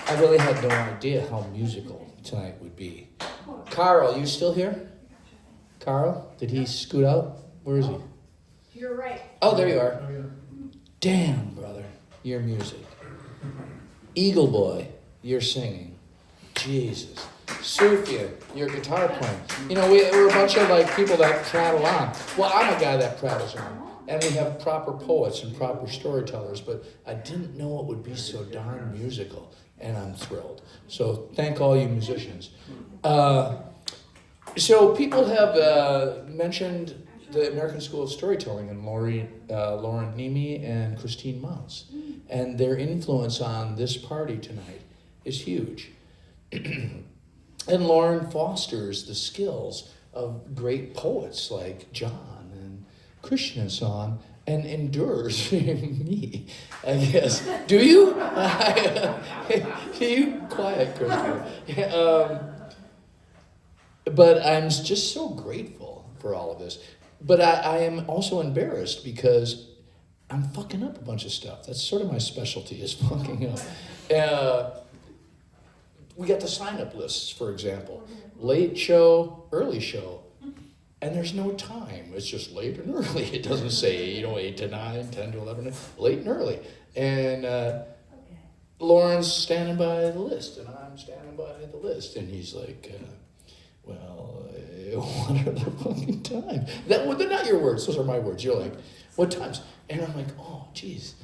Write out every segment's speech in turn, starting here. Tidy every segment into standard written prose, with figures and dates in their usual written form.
I really had no idea how musical tonight would be. Carl, you still here? Carl, did he scoot out? Where is he? You're right. Oh, there you are. Damn, brother, your music. Eagle Boy, you're singing. Jesus. Sufia, your guitar playing. You know, we're a bunch of like people that prattle on. Well, I'm a guy that prattles on. And we have proper poets and proper storytellers, but I didn't know it would be so darn musical, and I'm thrilled. So thank all you musicians. So people have mentioned the American School of Storytelling and Lauren Nemi and Christine Mounts. And their influence on this party tonight is huge. And Lauren fosters the skills of great poets like John and Christian and so on, and endures me, I guess. Do you? You quiet, Christian. But I'm just so grateful for all of this. But I am also embarrassed because I'm fucking up a bunch of stuff. That's sort of my specialty, is fucking up. We got the sign-up lists, for example. Late show, early show. And there's no time. It's just late and early. It doesn't say, 8 to 9, 10 to 11, late and early. And Lauren's standing by the list, and I'm standing by the list. And he's like, what are the fucking times? They're not your words, those are my words. You're like, what times? And I'm like, oh, geez.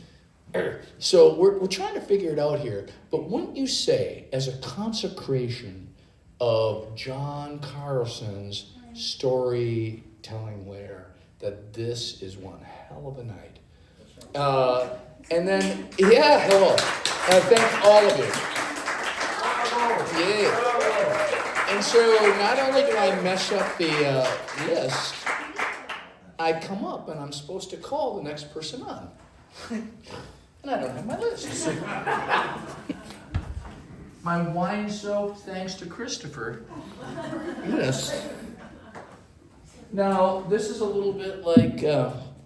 So we're trying to figure it out here, but wouldn't you say, as a consecration of John Carlson's storytelling lair, that this is one hell of a night? And then, hello. Thank all of you. Yeah. And so not only do I mess up the list, I come up and I'm supposed to call the next person on. And I don't have my list. My wine soap, thanks to Christopher. Yes. Now, this is a little bit like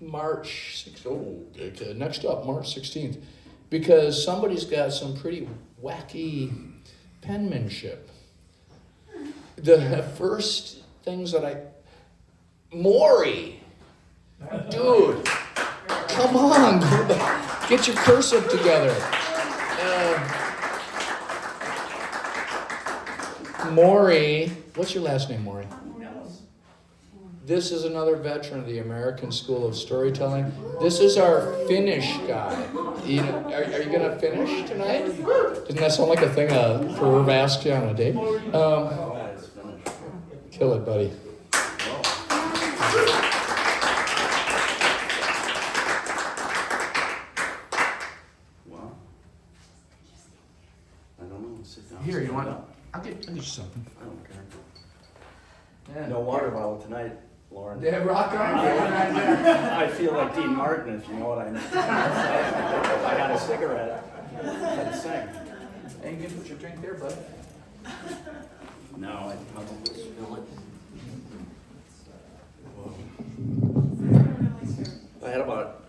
March 6th. Next up, March 16th. Because somebody's got some pretty wacky penmanship. The first things that morrey. Dude. Come on, get your cursive together. Morrey, what's your last name, Morrey? This is another veteran of the American School of Storytelling. This is our Finnish guy. Are you going to finish tonight? Doesn't that sound like a thing a perv asks you on a date? Kill it, buddy. Here, you want? I'll get you something. I don't care. Yeah. No water bottle tonight, Lauren. Yeah, rock on. I feel like Dean Martin, if you know what I mean. If I got a cigarette, I'd sing. Hey, you can put your drink there, bud. No, I probably spill it. I had about,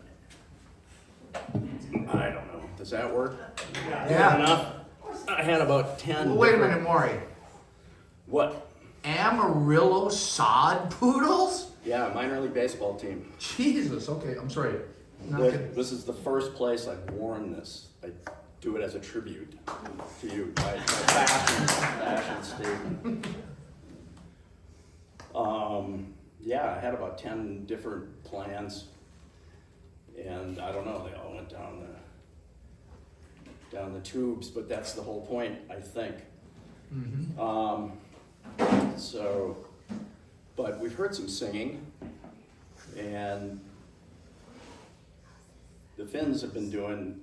I don't know, does that work? Yeah. Enough? I had about 10. Well, wait a minute, Maury. What? Amarillo sod poodles? Yeah, minor league baseball team. Jesus, okay, I'm sorry. This is the first place I've worn this. I do it as a tribute to you. My fashion statement. Yeah, I had about 10 different plans. And I don't know, they all went down the tubes, but that's the whole point, I think. Mm-hmm. But we've heard some singing, and the Finns have been doing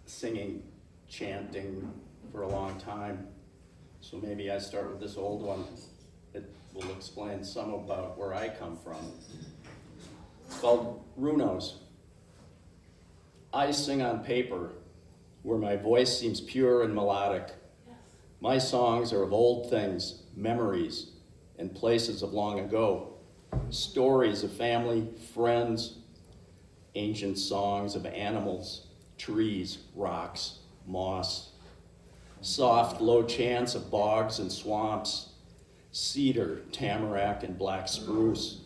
singing, chanting for a long time. So maybe I start with this old one. It will explain some about where I come from. It's called Runos. I sing on paper, where my voice seems pure and melodic. My songs are of old things, memories, and places of long ago. Stories of family, friends, ancient songs of animals, trees, rocks, moss. soft, low chants of bogs and swamps, cedar, tamarack, and black spruce.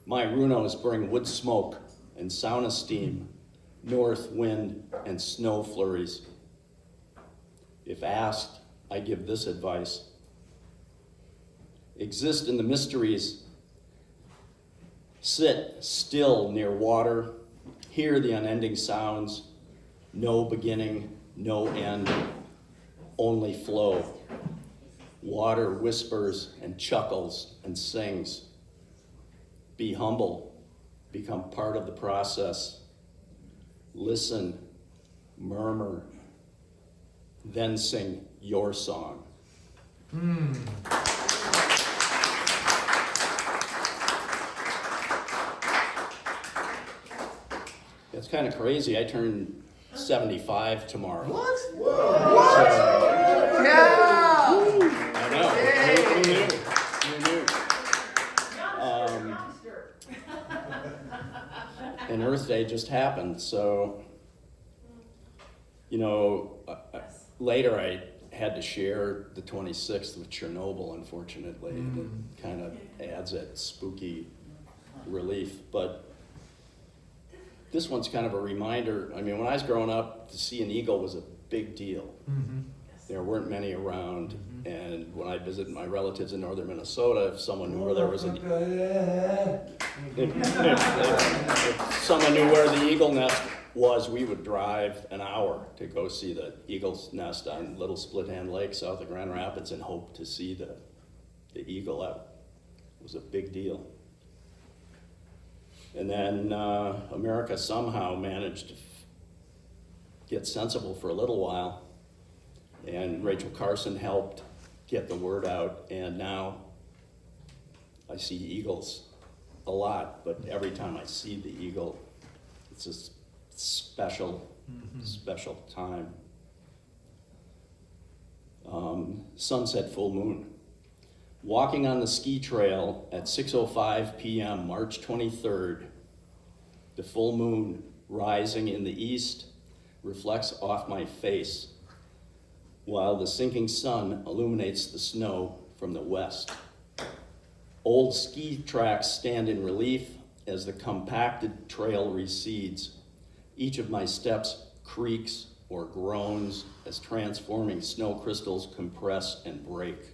My runos bring wood smoke and sauna steam, north wind and snow flurries. If asked, I give this advice. Exist in the mysteries. Sit still near water, hear the unending sounds, no beginning, no end, only flow. Water whispers and chuckles and sings. Be humble, become part of the process. Listen, murmur, then sing your song. It's kind of crazy. I turn 75 tomorrow. What? What? Yeah! I know. Who knew? Who knew? And Earth Day just happened, so, you know, later I had to share the 26th with Chernobyl, unfortunately. And it kind of adds that spooky relief. But this one's kind of a reminder. I mean, when I was growing up, to see an eagle was a big deal. There weren't many around, and when I visited my relatives in northern Minnesota, if someone knew where there was if someone knew where the eagle nest was, we would drive an hour to go see the eagle's nest on Little Split Hand Lake south of Grand Rapids and hope to see the eagle. That was a big deal. And then America somehow managed to get sensible for a little while. And Rachel Carson helped get the word out, and now I see eagles a lot, but every time I see the eagle, it's a special, special time. Sunset full moon. Walking on the ski trail at 6:05 p.m., March 23rd, the full moon rising in the east reflects off my face, while the sinking sun illuminates the snow from the west. Old ski tracks stand in relief as the compacted trail recedes. Each of my steps creaks or groans as transforming snow crystals compress and break.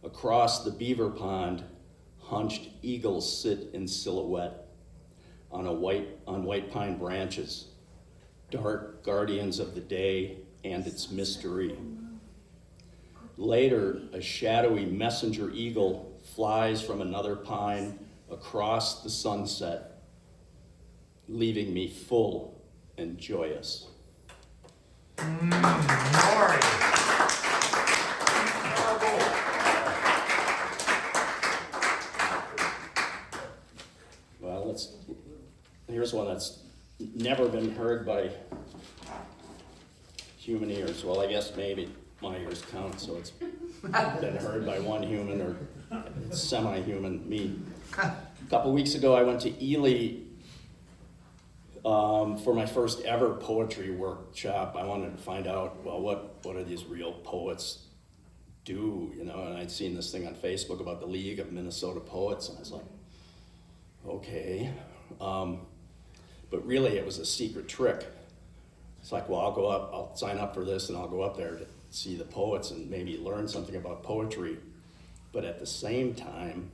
Across the beaver pond, hunched eagles sit in silhouette on white pine branches, dark guardians of the day and its mystery. Later, a shadowy messenger eagle flies from another pine across the sunset, leaving me full and joyous. Morrey. Well, here's one that's never been heard by human ears. Well, I guess maybe my ears count, so it's been heard by one human or semi-human, me. A couple weeks ago, I went to Ely for my first ever poetry workshop. I wanted to find out, well, what do these real poets do, you know? And I'd seen this thing on Facebook about the League of Minnesota Poets, and I was like, okay. But really, it was a secret trick. It's like, well, I'll sign up for this and I'll go up there to see the poets and maybe learn something about poetry. But at the same time,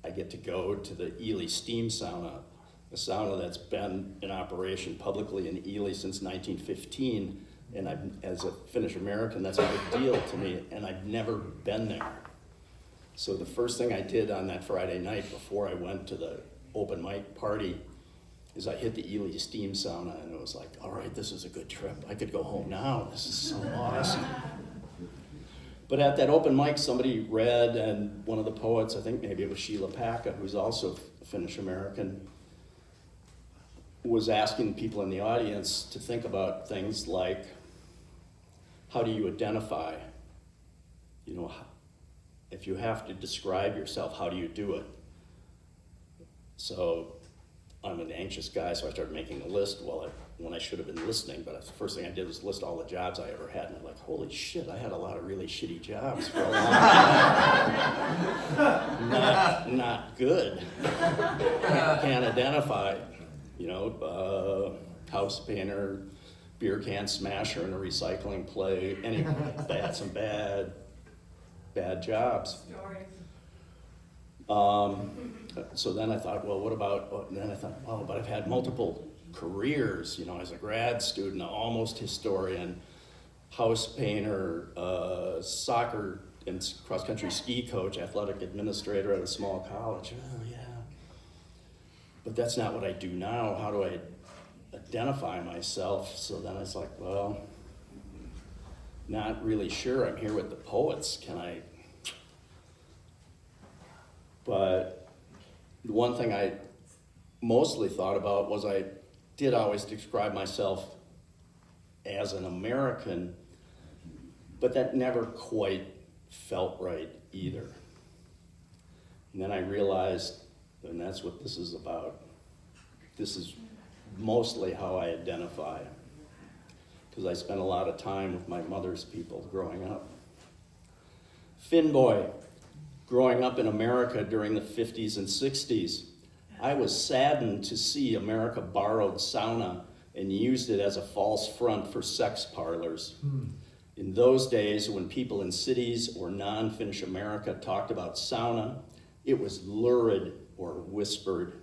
I get to go to the Ely steam sauna, a sauna that's been in operation publicly in Ely since 1915. And as a Finnish American, that's a big deal to me, and I've never been there. So the first thing I did on that Friday night before I went to the open mic party is I hit the Ely steam sauna, and it was like, all right, this is a good trip. I could go home now. This is so awesome. But at that open mic, somebody read, and one of the poets, I think maybe it was Sheila Paka, who's also a Finnish American, was asking people in the audience to think about things like, how do you identify? You know, if you have to describe yourself, how do you do it? So I'm an anxious guy, so I started making a list when I should have been listening, but the first thing I did was list all the jobs I ever had, and I'm like, holy shit, I had a lot of really shitty jobs for a long time. Not good. Can't identify, house painter, beer can smasher in a recycling play, some bad jobs. So then I thought, well, but I've had multiple careers, as a grad student, almost historian, house painter, soccer and cross-country ski coach, athletic administrator at a small college. Oh, yeah. But that's not what I do now. How do I identify myself? So then I was like, well, not really sure. I'm here with the poets. But the one thing I mostly thought about was I did always describe myself as an American, but that never quite felt right either. And then I realized, and that's what this is about, this is mostly how I identify, because I spent a lot of time with my mother's people growing up. Finn boy, growing up in America during the 50s and 60s, I was saddened to see America borrowed sauna and used it as a false front for sex parlors. In those days, when people in cities or non-Finnish America talked about sauna, it was lurid or whispered,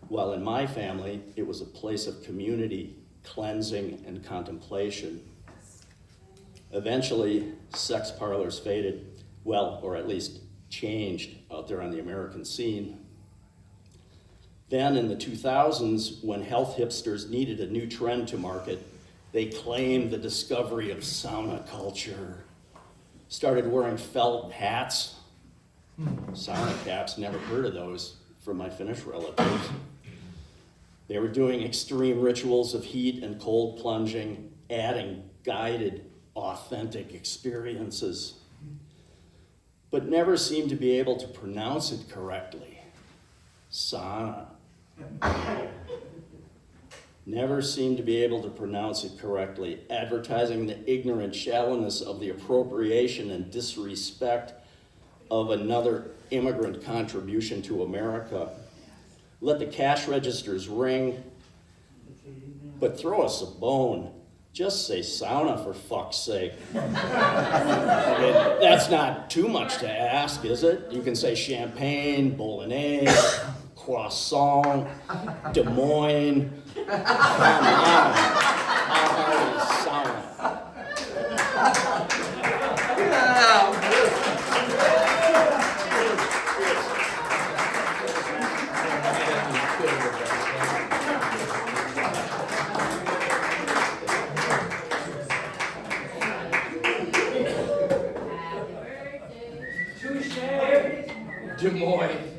while in my family, it was a place of community, cleansing, and contemplation. Eventually, sex parlors faded, well, or at least changed out there on the American scene. Then in the 2000s, when health hipsters needed a new trend to market, they claimed the discovery of sauna culture. Started wearing felt hats, sauna caps, never heard of those from my Finnish relatives. They were doing extreme rituals of heat and cold plunging, adding guided, authentic experiences, but never seemed to be able to pronounce it correctly. Sauna. Never seemed to be able to pronounce it correctly, advertising the ignorant shallowness of the appropriation and disrespect of another immigrant contribution to America. Let the cash registers ring, but throw us a bone. Just say sauna, for fuck's sake. That's not too much to ask, is it? You can say champagne, bolognese, croissant, Des Moines. Come on. How hard is sauna? Des Moines.